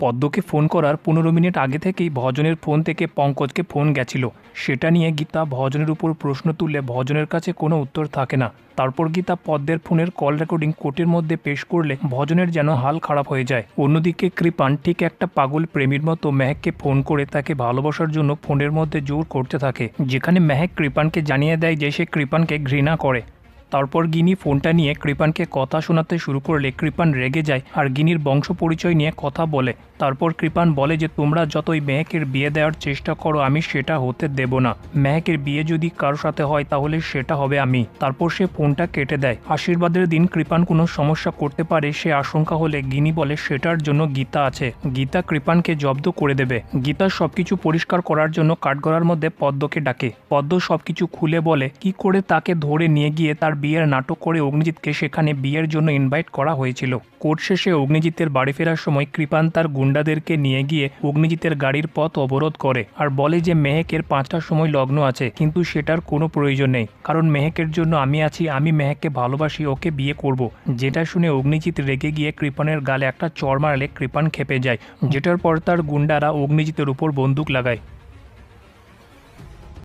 পদ্মকে phone করার 15 minute আগে থেকেই ভজনের ফোন থেকে পঙ্কজকে ফোন গেছিল। সেটা নিয়ে গীতা ভজনের উপর প্রশ্ন তুললে ভজনের কাছে কোনো উত্তর থাকে না। তারপর গীতা পদ্মের ফোনের কল রেকর্ডিং কোর্টের মধ্যে পেশ করলে ভজনের যেন হাল খারাপ হয়ে যায়। অন্যদিকে কৃপান ঠিক একটা পাগল প্রেমীর মতো মেহেককে ফোন করে তাকে ভালোবাসার জন্য ফোনের মধ্যে জোর করতে থাকে, যেখানে মেহেক কৃপানকে জানিয়ে দেয় যে সে কৃপানকে ঘৃণা করে। তারপর গিনি ফোনটা নিয়ে কৃপানকে কথা শোনাতে শুরু করলে কৃপান রেগে যায় আর গিনির বংশ পরিচয় নিয়ে কথা বলে। তারপর কৃপান বলে যে তোমরা যতই মেহেকের বিয়ে দেওয়ার চেষ্টা করো আমি সেটা হতে দেব না। মেহেকের বিয়ে যদি কারোর সাথে হয় তাহলে সেটা হবে আমি। তারপর সে ফোনটা কেটে দেয়। আশীর্বাদের দিন কৃপান কোনো সমস্যা করতে পারে সে আশঙ্কা হলে গিনি বলে সেটার জন্য গীতা আছে, গীতা কৃপানকে জব্দ করে দেবে। গীতা সবকিছু পরিষ্কার করার জন্য কাঠগড়ার মধ্যে পদ্মকে ডাকে। পদ্ম সবকিছু খুলে বলে কি করে তাকে ধরে নিয়ে গিয়ে তার বিয়ের নাটক করে অগ্নিজিৎকে সেখানে বিয়ের জন্য ইনভাইট করা হয়েছিল। কোর্ট শেষে অগ্নিজিতের বাড়ি ফেরার সময় কৃপান তার গুন্ডাদেরকে নিয়ে গিয়ে অগ্নিজিতের গাড়ির পথ অবরোধ করে আর বলে যে মেহেকের 5টার সময় লগ্ন আছে, কিন্তু সেটার কোনো প্রয়োজন নেই, কারণ মেহেকের জন্য আমি আছি, আমি মেহেককে ভালোবাসি, ওকে বিয়ে করব। যেটা শুনে অগ্নিজিৎ রেগে গিয়ে কৃপানের গালে একটা চড় মারলে কৃপান খেপে যায়, যেটার পর তার গুন্ডারা অগ্নিজিতের উপর বন্দুক লাগায়।